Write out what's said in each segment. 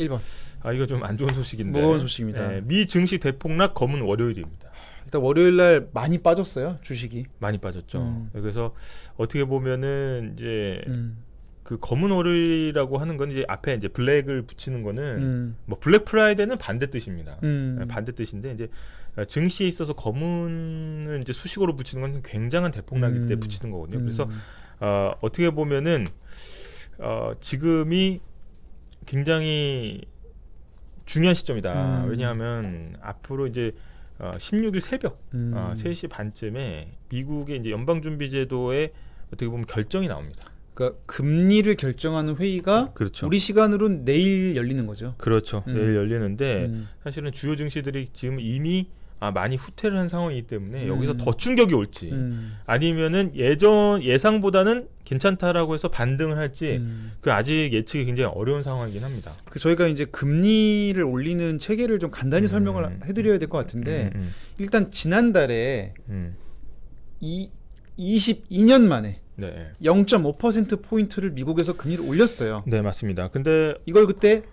1번. 아 이거 좀 안 좋은 소식인데. 무거운 소식입니다. 네, 미 증시 대폭락 검은 월요일입니다. 일단 월요일 날 많이 빠졌어요, 주식이. 많이 빠졌죠. 그래서 어떻게 보면은 이제 그 검은 월요일이라고 하는 건 이제 앞에 이제 블랙을 붙이는 거는 뭐 블랙 프라이데이는 반대 뜻입니다. 네, 반대 뜻인데 이제 증시에 있어서 검은을 이제 수식어로 붙이는 건 굉장한 대폭락일 때 붙이는 거거든요. 그래서 어떻게 보면은 지금이 굉장히 중요한 시점이다. 왜냐하면 앞으로 이제 16일 새벽 3시 반쯤에 미국의 이제 연방준비제도에 어떻게 보면 결정이 나옵니다. 그러니까 금리를 결정하는 회의가 그렇죠. 우리 시간으로는 내일 열리는 거죠. 그렇죠. 내일 열리는데 사실은 주요 증시들이 지금 이미 많이 후퇴를 한 상황이기 때문에 여기서 더 충격이 올지 아니면은 예상보다는 괜찮다라고 해서 반등을 할지 그 아직 예측이 굉장히 어려운 상황이긴 합니다. 저희가 이제 금리를 올리는 체계를 좀 간단히 설명을 해드려야 될 것 같은데 일단 지난달에 22년 만에 네. 0.5%포인트를 미국에서 금리를 올렸어요. 네, 맞습니다. 근데 이걸 그때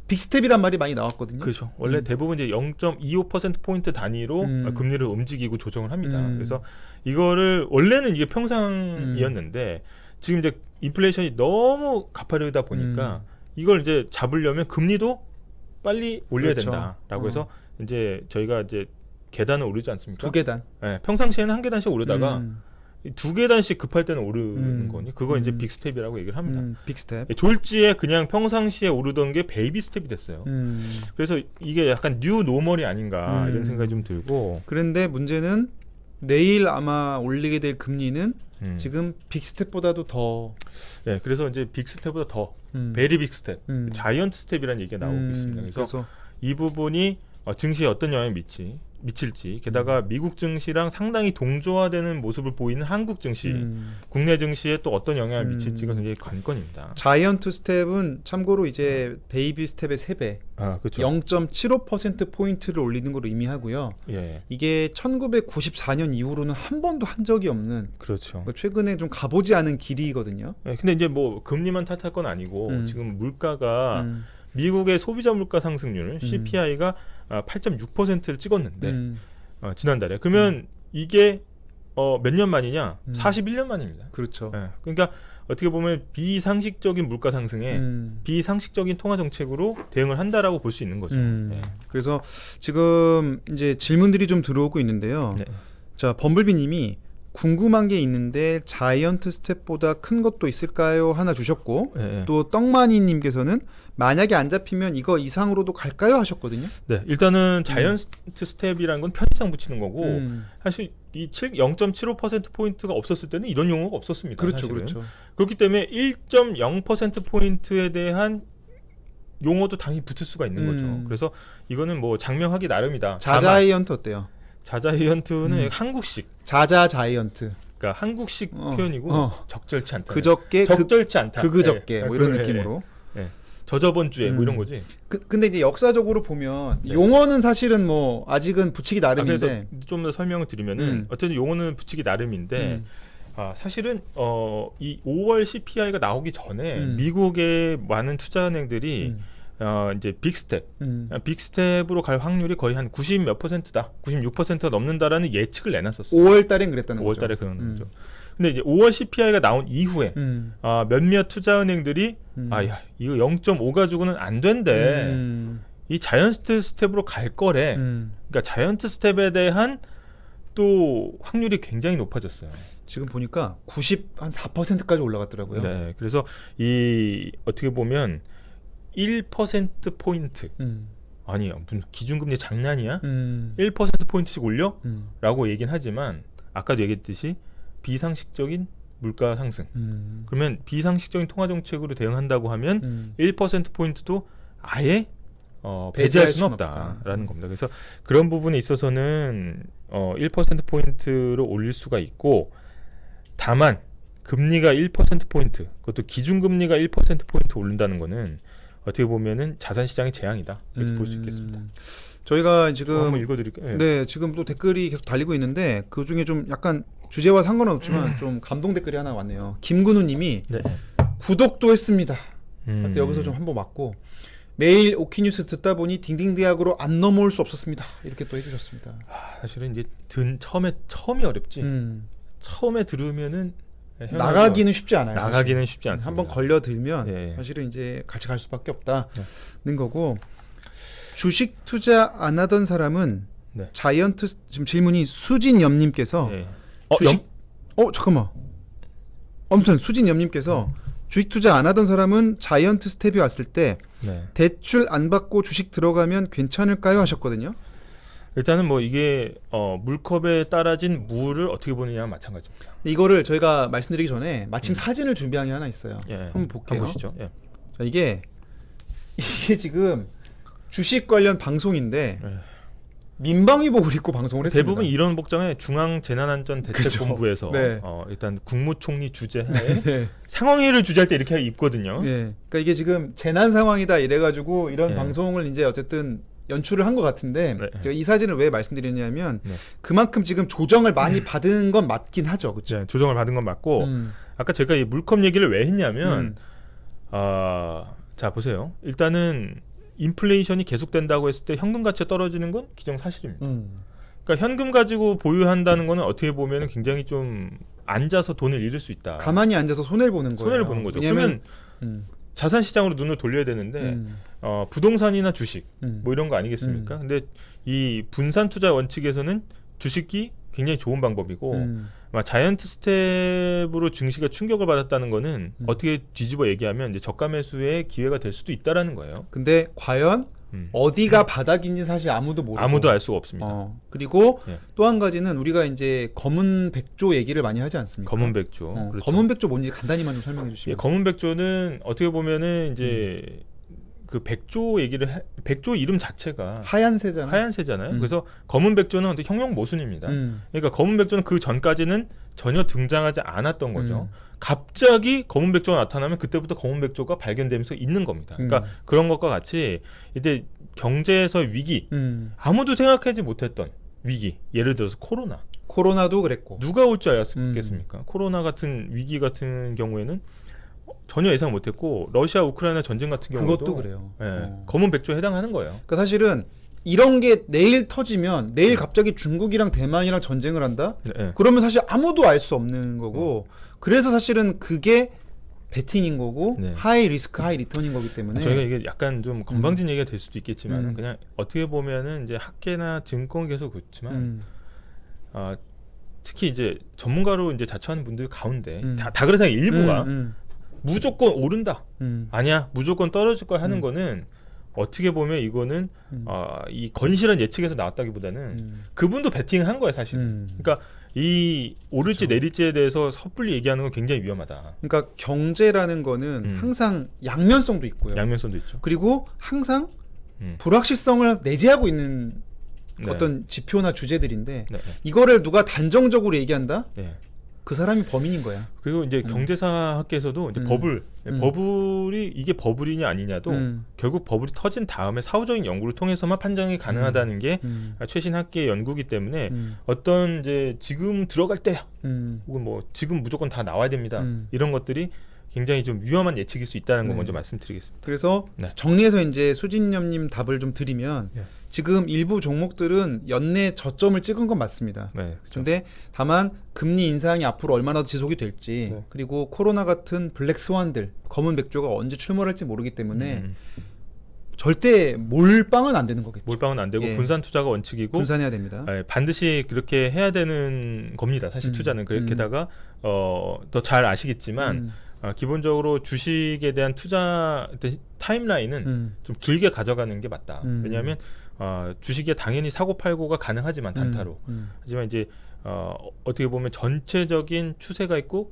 빅스텝이란 말이 많이 나왔거든요. 그렇죠. 원래 대부분 이제 0.25%포인트 단위로 금리를 움직이고 조정을 합니다. 그래서 이거를 원래는 이게 평상이었는데 지금 이제 인플레이션이 너무 가파르다 보니까 이걸 이제 잡으려면 금리도 빨리 올려야 그렇죠. 된다라고 해서 이제 저희가 이제 계단을 오르지 않습니까? 2계단. 네, 평상시에는 1계단씩 오르다가 2계단씩 급할 때는 오르는 거니 그거 이제 빅스텝이라고 얘기를 합니다. 빅스텝. 졸지에 그냥 평상시에 오르던 게 베이비 스텝이 됐어요. 그래서 이게 약간 뉴 노멀이 아닌가 이런 생각이 좀 들고. 그런데 문제는 내일 아마 올리게 될 금리는 지금 빅스텝보다도 더. 네, 그래서 이제 빅스텝보다 더 베리 빅스텝, 자이언트 스텝이라는 얘기가 나오고 있습니다. 그래서 이 부분이 증시에 어떤 영향을 미칠지 게다가 미국 증시랑 상당히 동조화되는 모습을 보이는 한국 증시, 국내 증시에 또 어떤 영향을 미칠지가 굉장히 관건입니다. 자이언트 스텝은 참고로 이제 베이비 스텝의 3배, 그렇죠. 0.75%포인트를 올리는 걸 의미하고요. 예. 이게 1994년 이후로는 한 번도 한 적이 없는, 그렇죠. 최근에 좀 가보지 않은 길이거든요. 네, 근데 이제 뭐 금리만 탓할 건 아니고 지금 물가가 미국의 소비자 물가 상승률 CPI가 8.6%를 찍었는데 지난달에 그러면 이게 몇 년 만이냐? 41년 만입니다. 그렇죠. 네, 그러니까 어떻게 보면 비상식적인 물가 상승에 비상식적인 통화 정책으로 대응을 한다라고 볼 수 있는 거죠. 네. 그래서 지금 이제 질문들이 좀 들어오고 있는데요. 네. 자, 범블비님이 궁금한 게 있는데 자이언트 스텝보다 큰 것도 있을까요? 하나 주셨고 네. 또 떡마니님께서는 만약에 안 잡히면 이거 이상으로도 갈까요? 하셨거든요. 네, 일단은 자이언트 스텝이라는 건 편의상 붙이는 거고 사실 이 0.75%포인트가 없었을 때는 이런 용어가 없었습니다. 그렇죠. 사실은. 그렇죠. 그렇기 때문에 1.0%포인트에 대한 용어도 당연히 붙을 수가 있는 거죠. 그래서 이거는 뭐 장명하기 나름이다. 자자이언트 어때요? 자자이언트는 한국식. 자자 자이언트. 그러니까 한국식 표현이고 적절치 않다. 그저께 적절치 않다. 그저께 네. 뭐 이런 네. 느낌으로. 네. 저저번 주에 뭐 이런 거지. 근데 이제 역사적으로 보면 용어는 사실은 뭐 아직은 붙이기 나름인데. 그래서 좀 더 설명을 드리면은 어쨌든 용어는 붙이기 나름인데 사실은 이 5월 CPI가 나오기 전에 미국의 많은 투자은행들이 이제 빅스텝으로 갈 확률이 거의 한 90 몇 %다, 96%가 넘는다라는 예측을 내놨었어요. 5월달엔 그랬다는 5월달에 거죠. 그런 거죠. 근데 이제 5월 CPI가 나온 이후에 몇몇 투자은행들이 야 이거 0.5 가지고는 안 된대. 이 자이언트 스텝으로 갈 거래. 그러니까 자이언트 스텝에 대한 또 확률이 굉장히 높아졌어요. 지금 보니까 94%까지 올라갔더라고요. 네, 그래서 이 어떻게 보면 1% 포인트 아니요, 무슨 기준금리 장난이야? 1% 포인트씩 올려? 라고 얘기는 하지만 아까도 얘기했듯이 비상식적인 물가 상승. 그러면 비상식적인 통화 정책으로 대응한다고 하면 1% 포인트도 아예 배제할 수는 없다라는 겁니다. 그래서 그런 부분에 있어서는 1% 포인트를 올릴 수가 있고, 다만 금리가 1% 포인트, 그것도 기준금리가 1% 포인트 오른다는 거는 어떻게 보면은 자산 시장의 재앙이다, 이렇게 볼 수 있겠습니다. 저희가 지금 한번 읽어드릴까요? 네, 지금 또 댓글이 계속 달리고 있는데 그 중에 좀 약간 주제와 상관은 없지만 좀 감동 댓글이 하나 왔네요. 김근우님이 네. 구독도 했습니다. 여기서 좀 한번 맞고, 매일 오키뉴스 듣다 보니 딩딩대학으로 안 넘어올 수 없었습니다. 이렇게 또 해주셨습니다. 사실은 이제 처음이 어렵지. 처음에 들으면은 나가기는 쉽지 않아요. 나가기는 쉽지 않습니다. 한번 걸려들면 예. 사실은 이제 같이 갈 수밖에 없다는 거고. 주식 투자 안 하던 사람은 네. 자이언트 지금 질문이 수진염님께서 예. 주식 잠깐만. 아무튼 수진염님께서 주식 투자 안 하던 사람은 자이언트 스텝이 왔을 때 네. 대출 안 받고 주식 들어가면 괜찮을까요? 하셨거든요. 일단은 뭐 이게 물컵에 따라진 물을 어떻게 보느냐와 마찬가지입니다. 이거를 저희가 말씀드리기 전에 마침 사진을 준비한 게 하나 있어요. 예. 한번 볼게요. 한번 보시죠. 예. 자, 이게 지금 주식 관련 방송인데 예. 민방위복을 입고 방송을 했습니다. 대부분 이런 복장에 중앙재난안전대책본부에서 네. 일단 국무총리 주재하에 네. 상황회의를 주재할 때 이렇게 입거든요. 네. 그러니까 이게 지금 재난 상황이다 이래가지고 이런 네. 방송을 이제 어쨌든 연출을 한 것 같은데 네. 제가 이 사진을 왜 말씀드렸냐면 네. 그만큼 지금 조정을 많이 받은 건 맞긴 하죠, 그렇죠? 네, 조정을 받은 건 맞고 아까 제가 이 물컵 얘기를 왜 했냐면 자 보세요. 일단은 인플레이션이 계속된다고 했을 때 현금 가치가 떨어지는 건 기정사실입니다. 그러니까 현금 가지고 보유한다는 거는 어떻게 보면 굉장히 좀 앉아서 돈을 잃을 수 있다. 가만히 앉아서 손해를 보는 거예요. 손해를 보는 거죠. 왜냐면, 그러면 자산 시장으로 눈을 돌려야 되는데 부동산이나 주식 뭐 이런 거 아니겠습니까? 근데 이 분산 투자 원칙에서는 주식이 굉장히 좋은 방법이고 자이언트 스텝으로 증시가 충격을 받았다는 거는 어떻게 뒤집어 얘기하면 이제 저가 매수의 기회가 될 수도 있다라는 거예요. 근데 과연 어디가 바닥인지 사실 아무도 모르고 아무도 알 수가 없습니다. 그리고 예. 또 한 가지는 우리가 이제 검은 백조 얘기를 많이 하지 않습니까? 검은 백조. 그렇죠. 검은 백조 뭔지 간단히만 좀 설명해 주시면. 예, 검은 백조는 어떻게 보면은 이제 그 백조 백조 이름 자체가 하얀새잖아요. 그래서 검은 백조는 어떤 형용 모순입니다. 그러니까 검은 백조는 그 전까지는 전혀 등장하지 않았던 거죠. 갑자기 검은 백조가 나타나면 그때부터 검은 백조가 발견되면서 있는 겁니다. 그러니까 그런 것과 같이 이제 경제에서 위기, 아무도 생각하지 못했던 위기, 예를 들어서 코로나도 그랬고 누가 올 줄 알았겠습니까? 코로나 같은 위기 같은 경우에는 전혀 예상 못했고 러시아 우크라이나 전쟁 같은 경우도 그것도 그래요. 검은 백조에 해당하는 거예요. 그러니까 사실은 이런 게 내일 터지면 내일 갑자기 중국이랑 대만이랑 전쟁을 한다? 그러면 사실 아무도 알 수 없는 거고 그래서 사실은 그게 베팅인 거고 하이 리스크 하이 리턴인 거기 때문에 저희가 이게 약간 좀 건방진 얘기가 될 수도 있겠지만 그냥 어떻게 보면은 이제 학계나 증권계에서 그렇지만 특히 이제 전문가로 이제 자처하는 분들 가운데 다 그래서 일부가 무조건 오른다. 아니야, 무조건 떨어질 거야 하는 거는 어떻게 보면 이거는 이 건실한 예측에서 나왔다기보다는 그분도 베팅한 거야 사실. 그러니까 이 오를지 그렇죠. 내릴지에 대해서 섣불리 얘기하는 건 굉장히 위험하다. 그러니까 경제라는 거는 항상 양면성도 있고요. 양면성도 있죠. 그리고 항상 불확실성을 내재하고 있는 어떤 지표나 주제들인데 이거를 누가 단정적으로 얘기한다? 그 사람이 범인인 거야. 그리고 이제 경제사 학계에서도 이제 버블이 이게 버블이냐 아니냐도 결국 버블이 터진 다음에 사후적인 연구를 통해서만 판정이 가능하다는 게 최신 학계 연구기 때문에 어떤 이제 지금 들어갈 때야 혹은 뭐 지금 무조건 다 나와야 됩니다 이런 것들이 굉장히 좀 위험한 예측일 수 있다는 거 먼저 말씀드리겠습니다. 그래서 정리해서 이제 수진념님 답을 좀 드리면 지금 일부 종목들은 연내 저점을 찍은 건 맞습니다. 그런데 다만 금리 인상이 앞으로 얼마나 더 지속이 될지 그리고 코로나 같은 블랙스완들 검은 백조가 언제 출몰할지 모르기 때문에 절대 몰빵은 안 되는 거겠죠. 몰빵은 안 되고 분산 투자가 원칙이고 분산해야 됩니다. 반드시 그렇게 해야 되는 겁니다. 사실 투자는 게다가 더 잘 아시겠지만 기본적으로 주식에 대한 투자 타임라인은 좀 길게 가져가는 게 맞다. 왜냐하면 주식에 당연히 사고 팔고가 가능하지만 단타로 하지만 이제 어떻게 보면 전체적인 추세가 있고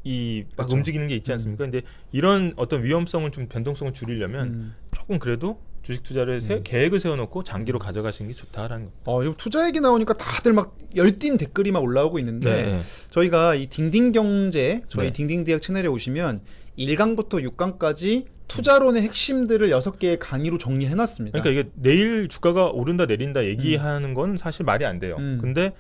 이 막 그렇죠. 움직이는 게 있지 않습니까? 근데 이런 어떤 위험성을 좀 변동성을 줄이려면 조금 그래도 주식 투자를 계획을 세워놓고 장기로 가져가시는 게 좋다라는 거. 지금 투자 얘기 나오니까 다들 막 열띤 댓글이 막 올라오고 있는데 저희가 이 딩딩경제 저희 딩딩대학 채널에 오시면 1강부터 6강까지 투자론의 핵심들을 6개의 강의로 정리해놨습니다. 그러니까 이게 내일 주가가 오른다 내린다 얘기하는 건 사실 말이 안 돼요. 근데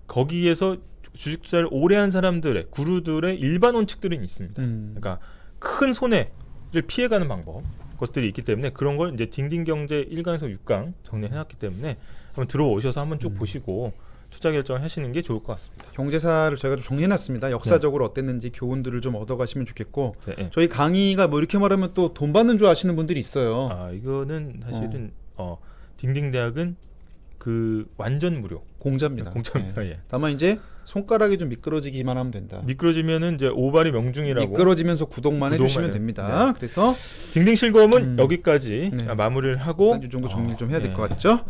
거기에서 주식 투자를 오래 한 사람들의 구루들의 일반 원칙들은 있습니다. 그러니까 큰 손해를 피해가는 방법 것들이 있기 때문에 그런 걸 이제 딩딩경제 1강에서 6강 정리해놨기 때문에 한번 들어오셔서 한번 쭉 보시고 투자 결정을 하시는 게 좋을 것 같습니다. 경제사를 저희가 좀 정리해놨습니다. 역사적으로 어땠는지 교훈들을 좀 얻어가시면 좋겠고 저희 강의가 뭐 이렇게 말하면 또 돈 받는 줄 아시는 분들이 있어요. 이거는 사실은 딩딩 대학은 그 완전 무료 공짜입니다. 공짜입니다. 예. 다만 이제 손가락이 좀 미끄러지기만 하면 된다. 미끄러지면은 이제 오발이 명중이라고. 미끄러지면서 구독만 해주시면 됩니다. 그래서 딩딩 실검은 여기까지 마무리를 하고 이 정도 정리를 좀 해야 될 것 같죠?